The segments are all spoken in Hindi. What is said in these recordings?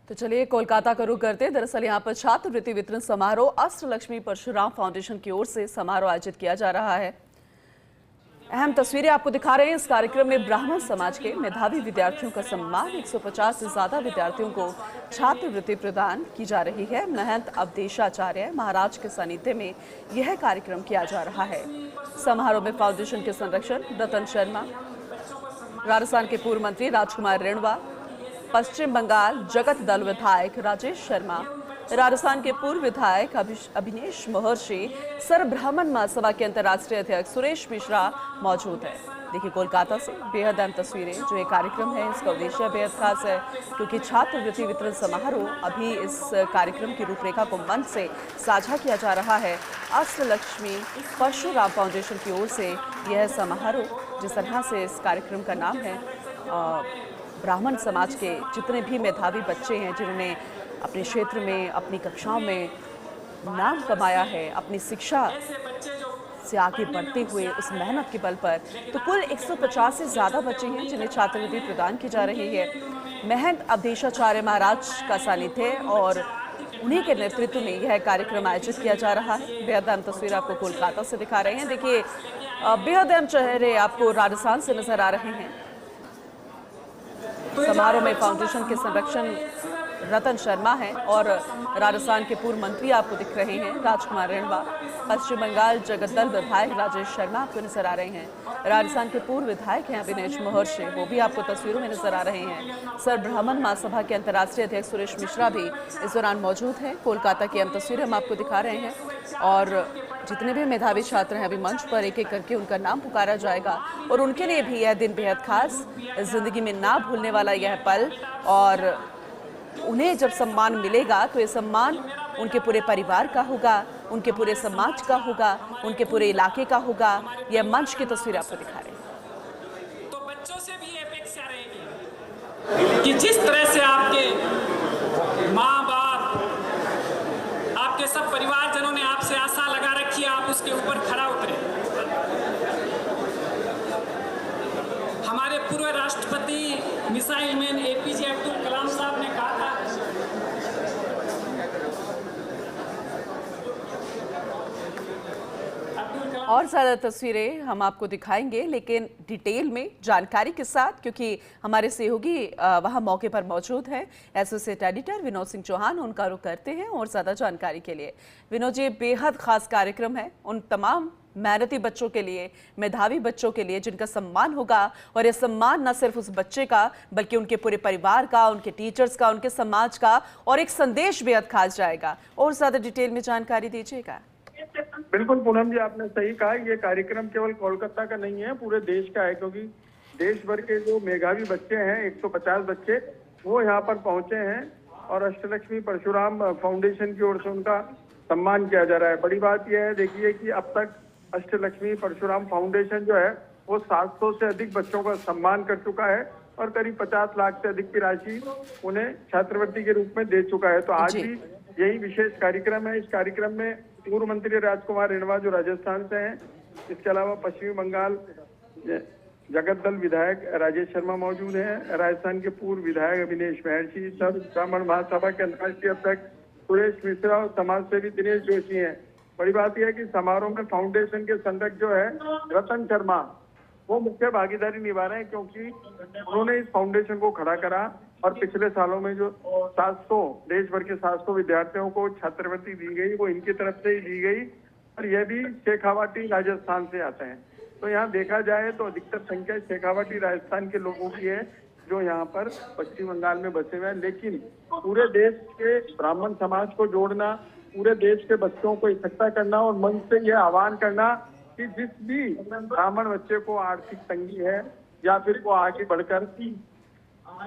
तो चलिए कोलकाता का रुख करते हैं। दरअसल यहाँ पर छात्रवृत्ति वितरण समारोह अष्टलक्ष्मी परशुराम फाउंडेशन की ओर से समारोह आयोजित किया जा रहा है। अहम तस्वीरें आपको दिखा रहे हैं। इस कार्यक्रम में ब्राह्मण समाज के मेधावी विद्यार्थियों का सम्मान 150 से ज्यादा विद्यार्थियों को छात्रवृत्ति प्रदान की जा रही है। महंत अवधेशाचार्य महाराज के सानिध्य में यह कार्यक्रम किया जा रहा है। समारोह में फाउंडेशन के संरक्षक रतन शर्मा, राजस्थान के पूर्व मंत्री राजकुमार रेणवा, पश्चिम बंगाल जगत दल विधायक राजेश शर्मा, राजस्थान के पूर्व विधायक अभिनेश महर्षि, सर्व ब्राह्मण महासभा के अंतर्राष्ट्रीय अध्यक्ष सुरेश मिश्रा मौजूद है। देखिए कोलकाता से बेहद अहम तस्वीरें। जो ये कार्यक्रम है इसका उद्देश्य बेहद खास है क्योंकि छात्रवृत्ति वितरण समारोह अभी इस कार्यक्रम की रूपरेखा को मंच से साझा किया जा रहा है। अष्टलक्ष्मी परशुराम फाउंडेशन की ओर से यह समारोह, जिस तरह से इस कार्यक्रम का नाम है, ब्राह्मण समाज के जितने भी मेधावी बच्चे हैं जिन्होंने अपने क्षेत्र में अपनी कक्षाओं में नाम कमाया है, अपनी शिक्षा से आगे बढ़ते हुए उस मेहनत के बल पर, तो कुल 150 से ज़्यादा बच्चे हैं जिन्हें छात्रवृत्ति प्रदान की जा रही है। महंत अवधेशाचार्य महाराज का सानिध्य और उन्हीं के नेतृत्व में यह कार्यक्रम आयोजित किया जा रहा है। बेहद अहम तस्वीर आपको कोलकाता से दिखा रहे हैं। देखिए बेहद अहम चेहरे आपको राजस्थान से नजर आ रहे हैं। समारोह में फाउंडेशन के संरक्षक रतन शर्मा हैं और राजस्थान के पूर्व मंत्री आपको दिख रहे हैं राजकुमार रेणवा, पश्चिम बंगाल जगत दल विधायक राजेश शर्मा आपको नजर आ रहे हैं, राजस्थान के पूर्व विधायक हैं अभिनेश महर्षि, वो भी आपको तस्वीरों में नजर आ रहे हैं। सर्व ब्राह्मण महासभा के अंतर्राष्ट्रीय अध्यक्ष सुरेश मिश्रा भी इस दौरान मौजूद हैं। कोलकाता की अहम तस्वीरें हम आपको दिखा रहे हैं और जितने भी मेधावी छात्र हैं अभी मंच पर एक एक करके उनका नाम पुकारा जाएगा और उनके लिए भी यह दिन बेहद खास, जिंदगी में ना भूलने वाला यह पल। और उन्हें जब सम्मान मिलेगा तो ये सम्मान उनके पूरे परिवार का होगा, उनके पूरे समाज का होगा, उनके पूरे इलाके का होगा। यह मंच की तस्वीर आपको दिखा रहे हैं। तो बच्चों से भी अपेक्षा रहेगी कि जिस तरह से आपके माँ बाप, आपके सब परिवारजनों ने आपसे आशा लगा रखी है, आप उसके ऊपर खरा उतरे। हमारे पूर्व राष्ट्रपति missile man APJ Abdul Kalam साहब ने कहा था, और ज़्यादा तस्वीरें हम आपको दिखाएंगे लेकिन डिटेल में जानकारी के साथ, क्योंकि हमारे सहयोगी वहां मौके पर मौजूद हैं। एसोसिएट एडिटर विनोद सिंह चौहान उनका रुख करते हैं और ज़्यादा जानकारी के लिए। विनोद जी, बेहद खास कार्यक्रम है उन तमाम मेहनती बच्चों के लिए, मेधावी बच्चों के लिए जिनका सम्मान होगा, और यह सम्मान न सिर्फ उस बच्चे का बल्कि उनके पूरे परिवार का, उनके टीचर्स का, उनके समाज का, और एक संदेश बेहद खास जाएगा। और ज़्यादा डिटेल में जानकारी दीजिएगा। बिल्कुल पूनम जी, आपने सही कहा। ये कार्यक्रम केवल कोलकाता का नहीं है, पूरे देश का है, क्योंकि देश भर के जो मेधावी बच्चे हैं 150 बच्चे वो यहाँ पर पहुंचे हैं और अष्टलक्ष्मी परशुराम फाउंडेशन की ओर से उनका सम्मान किया जा रहा है। बड़ी बात यह है, देखिए कि अब तक अष्टलक्ष्मी परशुराम फाउंडेशन जो है वो 700 से अधिक बच्चों का सम्मान कर चुका है और करीब 50 लाख से अधिक की राशि उन्हें छात्रवृत्ति के रूप में दे चुका है। तो आज भी यही विशेष कार्यक्रम है। इस कार्यक्रम में पूर्व मंत्री राजकुमार रेणवा जो राजस्थान से हैं, इसके अलावा पश्चिमी बंगाल जगत दल विधायक राजेश शर्मा मौजूद हैं, राजस्थान के पूर्व विधायक अभिनेश महर्षि, सर्व ब्राह्मण महासभा के अंतर्राष्ट्रीय अध्यक्ष सुरेश मिश्रा और समाज सेवी दिनेश जोशी हैं। बड़ी बात यह है कि समारोह में फाउंडेशन के संरक्षक जो है रतन शर्मा, वो मुख्य भागीदारी निभा रहे हैं, क्योंकि उन्होंने इस फाउंडेशन को खड़ा करा और पिछले सालों में जो 700 देश भर के 700 विद्यार्थियों को छात्रवृत्ति दी गई वो इनकी तरफ से ही दी गई, और यह भी शेखावाटी राजस्थान से आते हैं। तो यहाँ देखा जाए तो अधिकतर संख्या शेखावाटी राजस्थान के लोगों की है जो यहाँ पर पश्चिम बंगाल में बसे हुए हैं। लेकिन पूरे देश के ब्राह्मण समाज को जोड़ना, पूरे देश के बच्चों को इकट्ठा करना और मंच से यह आह्वान करना कि जिस भी ब्राह्मण बच्चे को आर्थिक तंगी है या फिर वो आगे बढ़कर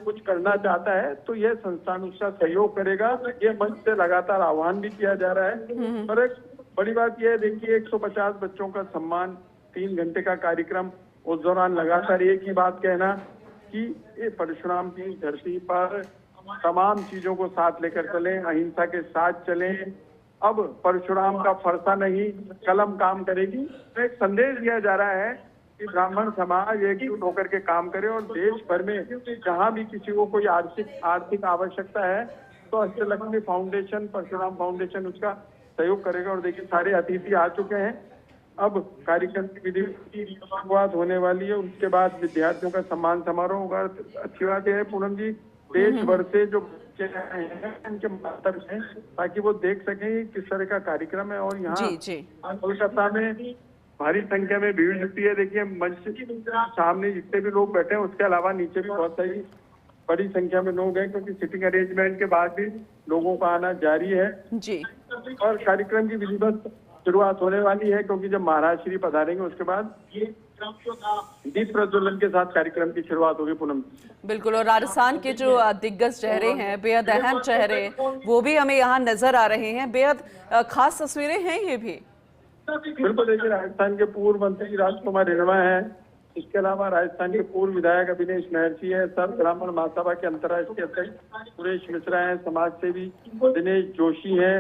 कुछ करना चाहता है तो यह संस्थान उसका सहयोग करेगा। तो ये मंच से लगातार आह्वान भी किया जा रहा है। और एक बड़ी बात यह है, देखिए 150 बच्चों का सम्मान, 3 घंटे का कार्यक्रम, उस दौरान लगातार एक ही बात कहना कि ये परशुराम की धरती पर तमाम चीजों को साथ लेकर चलें, अहिंसा के साथ चलें। अब परशुराम का फरसा नहीं, कलम काम करेगी। तो एक संदेश दिया जा रहा है कि ब्राह्मण समाज एकजुट होकर के काम करे और देश भर में जहां भी किसी को कोई आर्थिक आवश्यकता है तो अष्टलक्ष्मी फाउंडेशन, परशुराम फाउंडेशन उसका सहयोग करेगा। और देखिए सारे अतिथि आ चुके हैं। अब कार्यक्रम की विधि की शुरुआत होने वाली है। उसके बाद विद्यार्थियों का सम्मान समारोह होगा। अच्छी बात यह है पूनम जी, देश भर से जो बच्चे आए हैं उनके माध्यम से, ताकि वो देख सकें किस तरह का कार्यक्रम है। और यहाँ जी कोलकाता में भारी संख्या में भीड़ जुटी है। देखिए मंच सामने जितने भी लोग बैठे हैं, उसके अलावा नीचे भी बहुत सारी बड़ी संख्या में लोग हैं, क्योंकि सिटिंग अरेंजमेंट के बाद भी लोगों का आना जारी है। जी और कार्यक्रम की विधिवत शुरुआत होने वाली है, क्योंकि जब महाराज श्री पधारेंगे उसके बाद दीप प्रज्वलन के साथ कार्यक्रम की शुरुआत होगी। पूनम बिल्कुल, और राजस्थान के जो दिग्गज चेहरे हैं, बेहद अहम चेहरे, वो भी हमें यहाँ नजर आ रहे हैं। बेहद खास तस्वीरें हैं ये भी। बिल्कुल, देखिए राजस्थान के पूर्व मंत्री राजकुमार रिणवा है। इसके अलावा राजस्थान के पूर्व विधायक अभिनेश महर्षि है। सर्व ब्राह्मण महासभा के अंतर्राष्ट्रीय अध्यक्ष सुरेश मिश्रा है। समाज सेवी दिनेश जोशी है।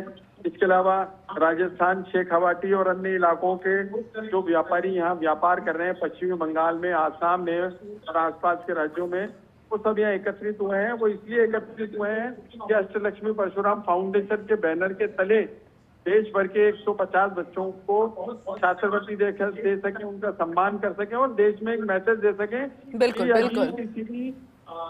इसके अलावा राजस्थान, शेखावाटी और अन्य इलाकों के जो व्यापारी यहाँ व्यापार कर रहे हैं, पश्चिमी बंगाल में, आसाम में और आसपास के राज्यों में, वो सब यहाँ एकत्रित हुए हैं। वो इसलिए एकत्रित हुए हैं कि अष्टलक्ष्मी परशुराम फाउंडेशन के बैनर के तले देश भर के 150 बच्चों को छात्रवृत्ति दे सके, उनका सम्मान कर सके और देश में एक मैसेज दे सके। बिल्कुल बिल्कुल। किसी भी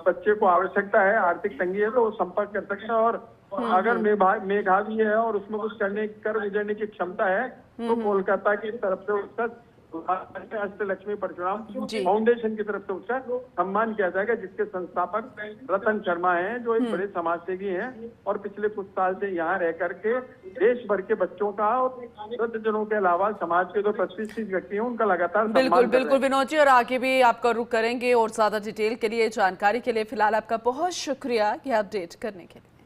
बच्चे को आवश्यकता है, आर्थिक तंगी है, तो वो संपर्क कर सकता है। और अगर मेधावी है और उसमें कुछ कर गुजरने की क्षमता है, तो कोलकाता की तरफ से उसका अष्टलक्ष्मी परशुराम फाउंडेशन की तरफ से उसका सम्मान किया जाएगा, जिसके संस्थापक रतन शर्मा हैं, जो एक बड़े समाजसेवी हैं और पिछले कुछ साल से यहाँ रह करके देश भर के बच्चों का और वृद्धजनों के अलावा समाज के जो प्रतिष्ठित व्यक्ति हैं उनका लगातार बिल्कुल बिल्कुल विनोद जी, और आगे भी आपका रुख करेंगे और ज्यादा डिटेल के लिए, जानकारी के लिए फिलहाल आपका बहुत शुक्रिया ये अपडेट करने के लिए।